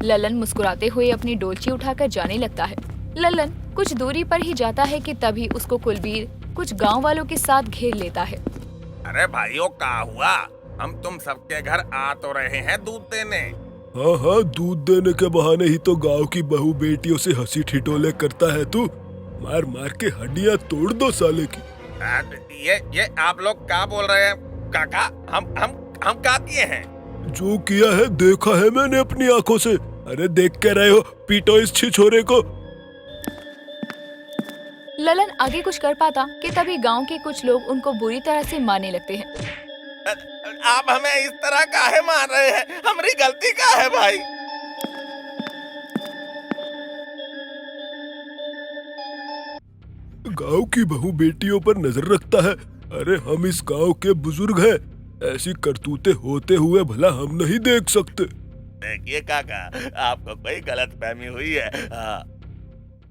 ललन मुस्कुराते हुए अपनी डोलची उठाकर जाने लगता है। ललन कुछ दूरी पर ही जाता है कि तभी उसको कुलवीर कुछ गांव वालों के साथ घेर लेता है। अरे भाइयों, क्या हुआ? हम तुम सबके घर आ तो रहे हैं दूध देने। हाँ हाँ, दूध देने के बहाने ही तो गांव की बहू बेटियों से हंसी ठिठोले करता है तू। मार मार के हड्डियां तोड़ दो साले की। ये आप लोग क्या बोल रहे हैं काका? हम क्या किए हैं? जो किया है देखा है मैंने अपनी आंखों से। अरे देख के रहे हो, पीटो इस छिछोरे को। ललन आगे कुछ कर पाता कि तभी गांव के कुछ लोग उनको बुरी तरह से मारने लगते हैं। आप हमें इस तरह काहे मार रहे हैं? हमारी गलती क्या है भाई? गांव की बहू बेटियों पर नजर रखता है। अरे हम इस गांव के बुजुर्ग हैं, ऐसी करतूतें होते हुए भला हम नहीं देख सकते। देखिए काका, आपको कोई गलतफहमी हुई है।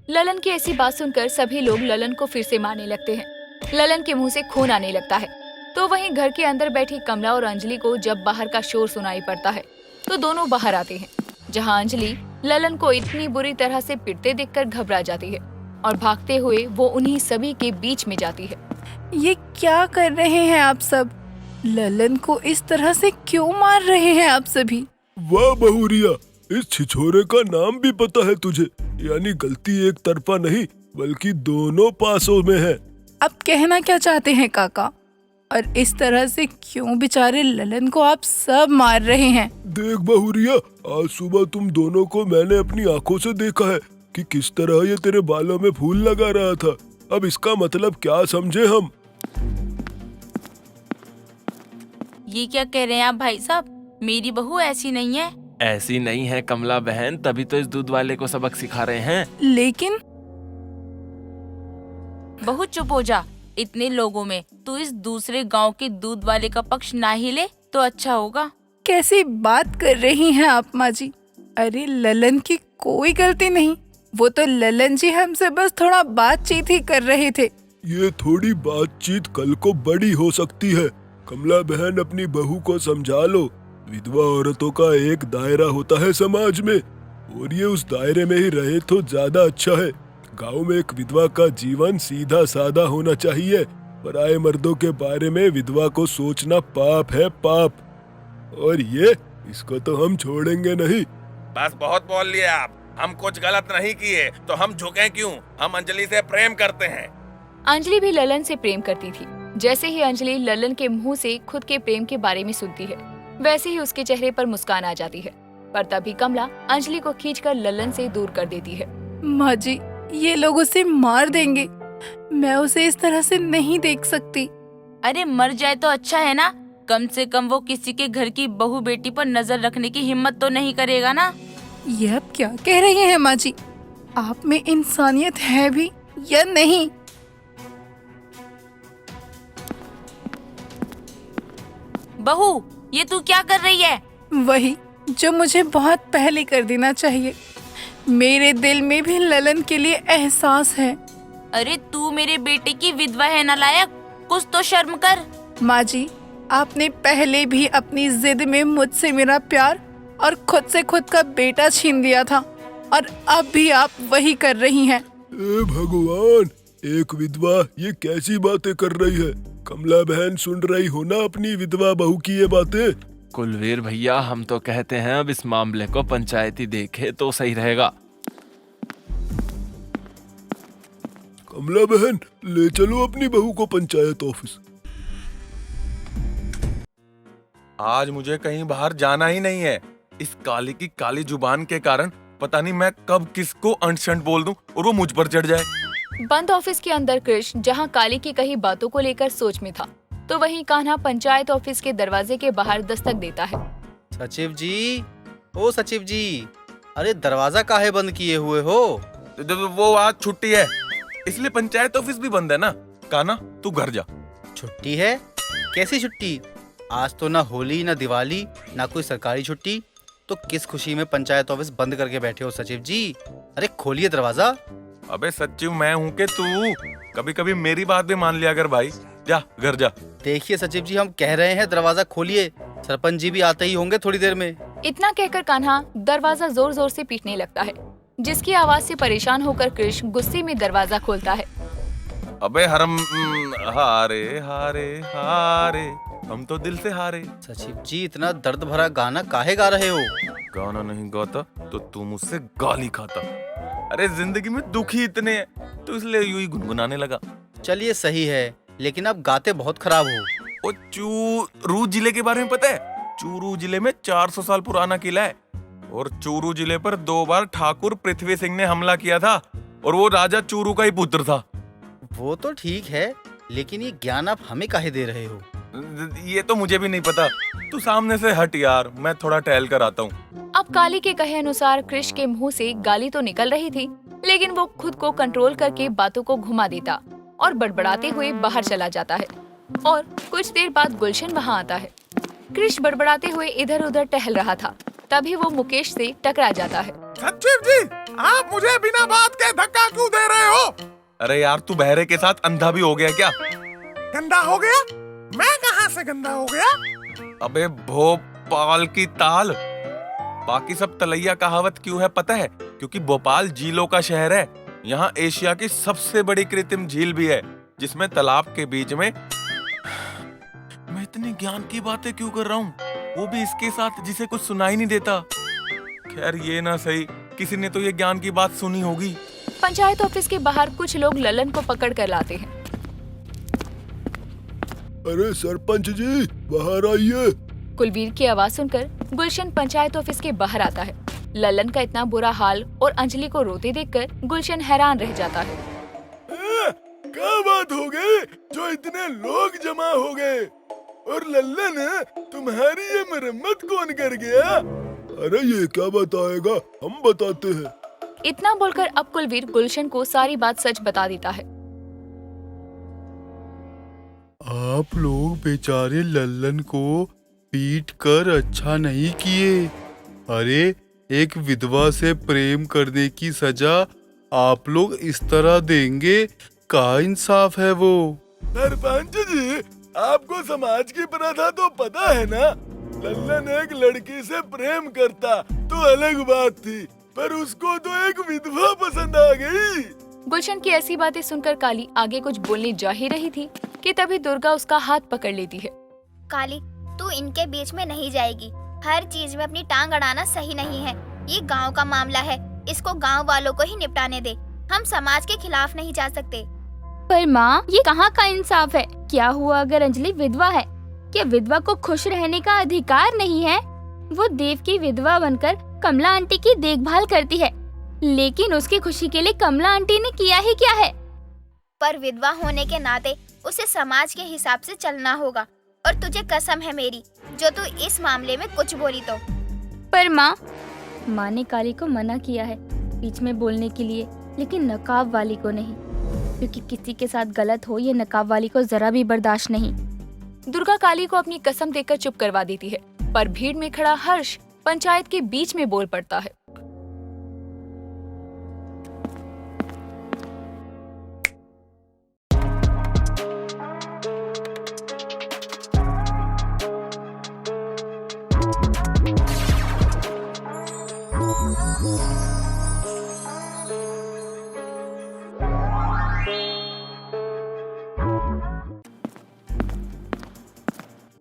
ललन की ऐसी बात सुनकर सभी लोग ललन को फिर से मारने लगते हैं। ललन के मुंह से खून आने लगता है। तो वहीं घर के अंदर बैठी कमला और अंजलि को जब बाहर का शोर सुनाई पड़ता है तो दोनों बाहर आते हैं, जहां अंजलि ललन को इतनी बुरी तरह से पिटते देखकर घबरा जाती है और भागते हुए वो उन्हीं सभी के बीच में जाती है। ये क्या कर रहे हैं आप सब? ललन को इस तरह से क्यों मार रहे हैं आप सभी? वाह बहुरिया, इस छिछोरे का नाम भी पता है तुझे। यानी गलती एक तरफा नहीं बल्कि दोनों पासों में है। अब कहना क्या चाहते हैं काका? और इस तरह से क्यों बेचारे ललन को आप सब मार रहे हैं? देख बहुरिया, आज सुबह तुम दोनों को मैंने अपनी आंखों से देखा है कि किस तरह ये तेरे बालों में फूल लगा रहा था। अब इसका मतलब क्या समझे हम? ये क्या कह रहे हैं आप भाई साहब? मेरी बहू ऐसी नहीं है। ऐसी नहीं है कमला बहन, तभी तो इस दूध वाले को सबक सिखा रहे हैं। लेकिन बहू चुप हो जा। इतने लोगों में तू इस दूसरे गांव के दूध वाले का पक्ष ना ही ले तो अच्छा होगा। कैसी बात कर रही हैं आप माँ जी? अरे ललन की कोई गलती नहीं, वो तो ललन जी हमसे बस थोड़ा बातचीत ही कर रहे थे। ये थोड़ी बातचीत कल को बड़ी हो सकती है। कमला बहन, अपनी बहू को समझा लो। विधवा औरतों का एक दायरा होता है समाज में, और ये उस दायरे में ही रहे तो ज्यादा अच्छा है। गांव में एक विधवा का जीवन सीधा साधा होना चाहिए। पराये मर्दों के बारे में विधवा को सोचना पाप है, पाप। और ये इसको तो हम छोड़ेंगे नहीं। बस बहुत बोल लिए आप। हम कुछ गलत नहीं किए तो हम झुके क्यों? हम अंजलि से प्रेम करते हैं। अंजलि भी ललन से प्रेम करती थी। जैसे ही अंजलि ललन के मुंह से खुद के प्रेम के बारे में सुनती है, वैसे ही उसके चेहरे पर मुस्कान आ जाती है। पर तभी कमला अंजलि को खींचकर ललन से दूर कर देती है। माँ जी, ये लोग उसे मार देंगे। मैं उसे इस तरह से नहीं देख सकती। अरे मर जाए तो अच्छा है ना। कम से कम वो किसी के घर की बहू बेटी पर नजर रखने की हिम्मत तो नहीं करेगा ना। ये अब क्या कह रही हैं माँ जी? आप में इंसानियत है भी या नहीं? बहू, ये तू क्या कर रही है? वही जो मुझे बहुत पहले कर देना चाहिए। मेरे दिल में भी ललन के लिए एहसास है। अरे तू मेरे बेटे की विधवा है नालायक, कुछ तो शर्म कर। माँ जी, आपने पहले भी अपनी जिद में मुझसे मेरा प्यार और खुद से खुद का बेटा छीन लिया था, और अब भी आप वही कर रही हैं। ए भगवान, एक विधवा ये कैसी बातें कर रही है? कमला बहन, सुन रही हो ना अपनी विधवा बहू की ये बातें? कुलवीर भैया, हम तो कहते हैं अब इस मामले को पंचायती देखे तो सही रहेगा। कमला बहन, ले चलो अपनी बहू को पंचायत ऑफिस। आज मुझे कहीं बाहर जाना ही नहीं है। इस काली की काली जुबान के कारण पता नहीं मैं कब किसको अंट-शंट बोल दूं और वो मुझ पर चढ़ जाए। बंद ऑफिस के अंदर कृष्ण, जहां काली की कही बातों को लेकर सोच में था, तो वहीं कान्हा पंचायत ऑफिस के दरवाजे के बाहर दस्तक देता है। सचिव जी, ओ सचिव जी, अरे दरवाजा काहे बंद किए हुए हो? वो आज छुट्टी है, इसलिए पंचायत ऑफिस भी बंद है ना। कान्हा, तू घर जा। छुट्टी है? कैसी छुट्टी? आज तो ना होली, ना दिवाली, ना कोई सरकारी छुट्टी। तो किस खुशी में पंचायत ऑफिस बंद करके बैठे हो सचिव जी? अरे खोलिए दरवाजा। अबे सचिव मैं हूँ के तू? कभी कभी मेरी बात भी मान लिया कर भाई। जा घर जा। देखिए सचिव जी, हम कह रहे हैं दरवाजा खोलिए। सरपंच जी भी आते ही होंगे थोड़ी देर में। इतना कहकर कान्हा दरवाजा जोर जोर से पीटने लगता है, जिसकी आवाज से परेशान होकर कृष गुस्से में दरवाजा खोलता है। अबे हरम, हारे हारे हारे, हम तो दिल से हारे। सचिव जी, इतना दर्द भरा गाना काहे गा रहे हो? गाना नहीं गाता तो तू मुझसे गाली खाता। अरे जिंदगी में दुख ही इतने हैं, तो इसलिए यूं ही गुनगुनाने लगा। चलिए सही है, लेकिन आप गाते बहुत खराब हो। वो चूरू जिले के बारे में पता है? चूरू जिले में 400 साल पुराना किला है और चूरू जिले पर 2 बार ठाकुर पृथ्वी सिंह ने हमला किया था और वो राजा चूरू का ही पुत्र था। वो तो ठीक है, लेकिन ये ज्ञान आप हमें काहे दे रहे हो? ये तो मुझे भी नहीं पता, तू सामने से हट यार, मैं थोड़ा टहल कर आता हूँ। अब काली के कहे अनुसार कृष के मुंह से गाली तो निकल रही थी, लेकिन वो खुद को कंट्रोल करके बातों को घुमा देता और बड़बड़ाते हुए बाहर चला जाता है। और कुछ देर बाद गुलशन वहाँ आता है। कृष बड़बड़ाते हुए इधर उधर टहल रहा था, तभी वो मुकेश से टकरा जाता है। सचिव जी, आप मुझे बिना बात के धक्का क्यों दे रहे हो? अरे यार, तू बहरे के साथ अंधा भी हो गया क्या? गंदा हो गया? मैं कहाँ से गंदा हो गया? अबे भोपाल की ताल। बाकी सब तलैया कहावत क्यों है पता है? क्योंकि भोपाल झीलों का शहर है। यहाँ एशिया की सबसे बड़ी कृत्रिम झील भी है, जिसमें तालाब के बीच में। मैं इतनी ज्ञान की बातें क्यों कर रहा हूँ, वो भी इसके साथ जिसे कुछ सुनाई नहीं देता। खैर ये ना सही, किसी ने तो ये ज्ञान की बात सुनी होगी। पंचायत ऑफिस के बाहर कुछ लोग ललन को पकड़ कर लाते हैं। अरे सरपंच जी, बाहर आइए। कुलवीर की आवाज सुनकर गुलशन पंचायत ऑफिस के बाहर आता है। ललन का इतना बुरा हाल और अंजलि को रोते देखकर गुलशन हैरान रह जाता है। क्या बात हो गई जो इतने लोग जमा हो गए? और लल्लन, तुम्हारी ये मरम्मत कौन कर गया? अरे ये क्या बताएगा, हम बताते हैं। इतना बोलकर अब कुलवीर गुलशन को सारी बात सच बता देता है। आप लोग बेचारे लल्लन को पीट कर अच्छा नहीं किए। अरे एक विधवा से प्रेम करने की सजा आप लोग इस तरह देंगे? का इंसाफ है वो? सरपंच जी, आपको समाज की प्रथा तो पता है ना। लल्लन एक लड़की से प्रेम करता तो अलग बात थी, पर उसको तो एक विधवा पसंद आ गई। गुलशन की ऐसी बातें सुनकर काली आगे कुछ बोलने जा ही रही थी कि तभी दुर्गा उसका हाथ पकड़ लेती है। काली, तू इनके बीच में नहीं जाएगी। हर चीज में अपनी टांग अड़ाना सही नहीं है। ये गांव का मामला है, इसको गांव वालों को ही निपटाने दे। हम समाज के खिलाफ नहीं जा सकते। पर माँ, ये कहाँ का इंसाफ है? क्या हुआ अगर अंजलि विधवा है? क्या विधवा को खुश रहने का अधिकार नहीं है? वो देव की विधवा बनकर कमला आंटी की देखभाल करती है, लेकिन उसकी खुशी के लिए कमला आंटी ने किया ही क्या है? पर विधवा होने के नाते उसे समाज के हिसाब से चलना होगा। और तुझे कसम है मेरी, जो तू इस मामले में कुछ बोली तो। पर माँ ने काली को मना किया है बीच में बोलने के लिए, लेकिन नकाब वाली को नहीं, क्योंकि किसी के साथ गलत हो ये नकाब वाली को जरा भी बर्दाश्त नहीं। दुर्गा काली को अपनी कसम देकर चुप करवा देती है, पर भीड़ में खड़ा हर्ष पंचायत के बीच में बोल पड़ता है।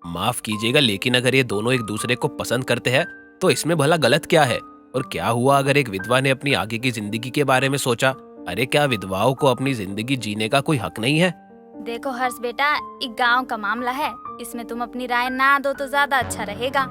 माफ कीजिएगा, लेकिन अगर ये दोनों एक दूसरे को पसंद करते हैं तो इसमें भला गलत क्या है? और क्या हुआ अगर एक विधवा ने अपनी आगे की जिंदगी के बारे में सोचा? अरे क्या विधवाओं को अपनी जिंदगी जीने का कोई हक नहीं है? देखो हर्ष बेटा, एक गांव का मामला है, इसमें तुम अपनी राय ना दो तो ज्यादा अच्छा रहेगा।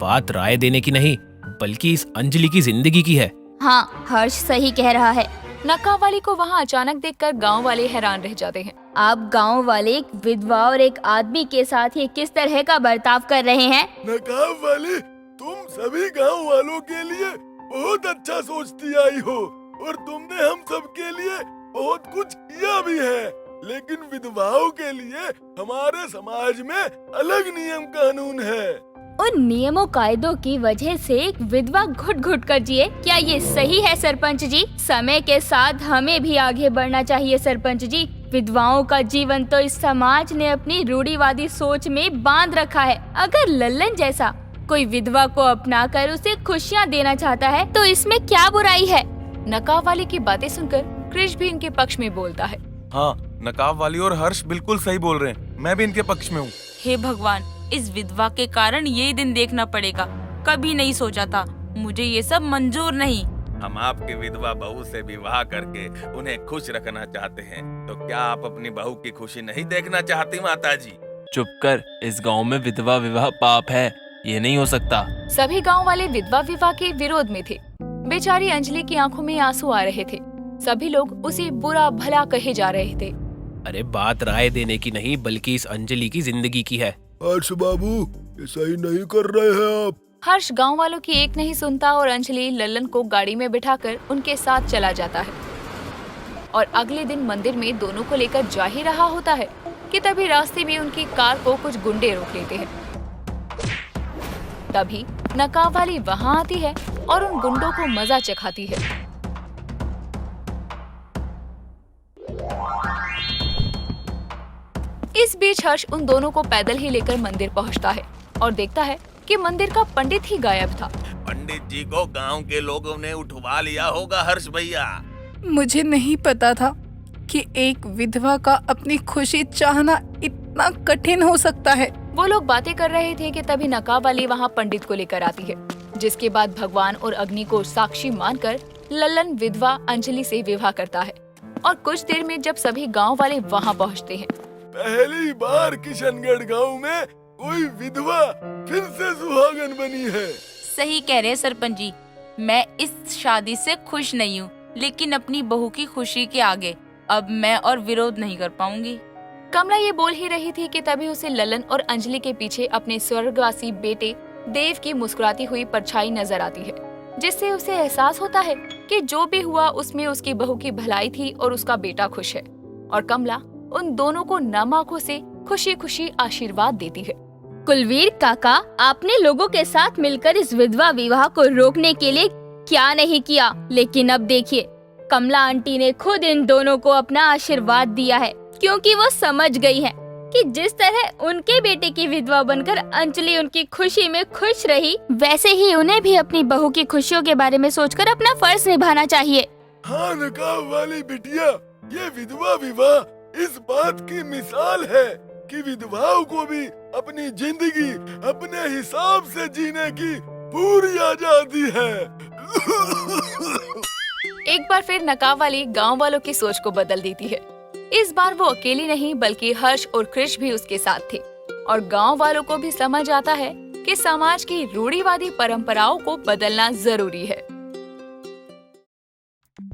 बात राय देने की नहीं, बल्कि इस अंजलि की जिंदगी की है। हाँ, हर्ष सही कह रहा है। नकाब वाली को वहाँ अचानक देखकर गांव वाले हैरान रह जाते हैं। आप गांव वाले एक विधवा और एक आदमी के साथ ये किस तरह का बर्ताव कर रहे हैं? नकाब वाली, तुम सभी गांव वालों के लिए बहुत अच्छा सोचती आई हो और तुमने हम सब के लिए बहुत कुछ किया भी है, लेकिन विधवाओं के लिए हमारे समाज में अलग नियम कानून है। उन नियमों कायदों की वजह से एक विधवा घुट घुट कर जिए, क्या ये सही है सरपंच जी? समय के साथ हमें भी आगे बढ़ना चाहिए सरपंच जी। विधवाओं का जीवन तो इस समाज ने अपनी रूढ़िवादी सोच में बांध रखा है। अगर लल्लन जैसा कोई विधवा को अपना कर उसे खुशियाँ देना चाहता है तो इसमें क्या बुराई है? नकाब वाली की बातें सुनकर क्रिश भी इनके पक्ष में बोलता है। हाँ, नकाब वाली और हर्ष बिल्कुल सही बोल रहे हैं। मैं भी इनके पक्ष में हूँ। हे भगवान, इस विधवा के कारण ये दिन देखना पड़ेगा। कभी नहीं सोचा था, मुझे ये सब मंजूर नहीं। हम आपकी विधवा बहू से विवाह करके उन्हें खुश रखना चाहते हैं, तो क्या आप अपनी बहू की खुशी नहीं देखना चाहती माता जी? चुप कर, इस गांव में विधवा विवाह पाप है, ये नहीं हो सकता। सभी गांव वाले विधवा विवाह के विरोध में थे। बेचारी अंजलि की आंखों में आंसू आ रहे थे। सभी लोग उसे बुरा भला कहे जा रहे थे। अरे बात राय देने की नहीं बल्कि इस अंजलि की जिंदगी की है। हर्ष बाबू, ये सही नहीं कर रहे हैं आप। हर्ष गांव वालों की एक नहीं सुनता और अंजलि लल्लन को गाड़ी में बिठाकर उनके साथ चला जाता है। और अगले दिन मंदिर में दोनों को लेकर जा ही रहा होता है कि तभी रास्ते में उनकी कार को कुछ गुंडे रोक लेते हैं। तभी नकाब वाली वहां आती है और उन गुंडों को मजा चखाती है। इस बीच हर्ष उन दोनों को पैदल ही लेकर मंदिर पहुंचता है और देखता है कि मंदिर का पंडित ही गायब था। पंडित जी को गांव के लोगों ने उठवा लिया होगा हर्ष भैया। मुझे नहीं पता था कि एक विधवा का अपनी खुशी चाहना इतना कठिन हो सकता है। वो लोग बातें कर रहे थे कि तभी नकाब वाली वहाँ पंडित को लेकर आती है, जिसके बाद भगवान और अग्नि को साक्षी मानकर लल्लन विधवा अंजलि से विवाह करता है। और कुछ देर में जब सभी गांव वाले वहाँ पहुँचते हैं, पहली बार किशनगढ़ गांव में कोई विधवा फिर से सुहागन बनी है। सही कह रहे सरपंच जी, मैं इस शादी से खुश नहीं हूँ, लेकिन अपनी बहू की खुशी के आगे अब मैं और विरोध नहीं कर पाऊंगी। कमला ये बोल ही रही थी कि तभी उसे लल्लन और अंजलि के पीछे अपने स्वर्गवासी बेटे देव की मुस्कुराती हुई परछाई नजर आती है, जिससे उसे एहसास होता है कि जो भी हुआ उसमें उसकी बहू की भलाई थी और उसका बेटा खुश है। और कमला उन दोनों को नम आंखों से खुशी खुशी आशीर्वाद देती है। कुलवीर काका, आपने लोगों के साथ मिलकर इस विधवा विवाह को रोकने के लिए क्या नहीं किया, लेकिन अब देखिए कमला आंटी ने खुद इन दोनों को अपना आशीर्वाद दिया है, क्योंकि वो समझ गई है कि जिस तरह उनके बेटे की विधवा बनकर अंजलि उनकी खुशी में खुश रही, वैसे ही उन्हें भी अपनी बहू की खुशियों के बारे में सोचकर अपना फर्ज निभाना चाहिए। हाँ नकाब वाली बिटिया, ये विधवा विवाह इस बात की मिसाल है कि विधवाओं को भी अपनी जिंदगी अपने हिसाब से जीने की पूरी आजादी है। एक बार फिर नकाब वाली गांव वालों की सोच को बदल देती है। इस बार वो अकेली नहीं बल्कि हर्ष और क्रिश भी उसके साथ थे। और गांव वालों को भी समझ आता है कि समाज की रूढ़िवादी परंपराओं को बदलना जरूरी है।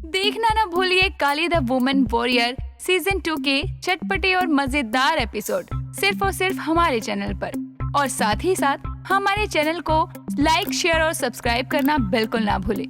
देखना न भूलिए काली द वुमेन वॉरियर सीजन 2 के चटपटे और मजेदार एपिसोड सिर्फ और सिर्फ हमारे चैनल पर। और साथ ही साथ हमारे चैनल को लाइक, शेयर और सब्सक्राइब करना बिल्कुल ना भूलें।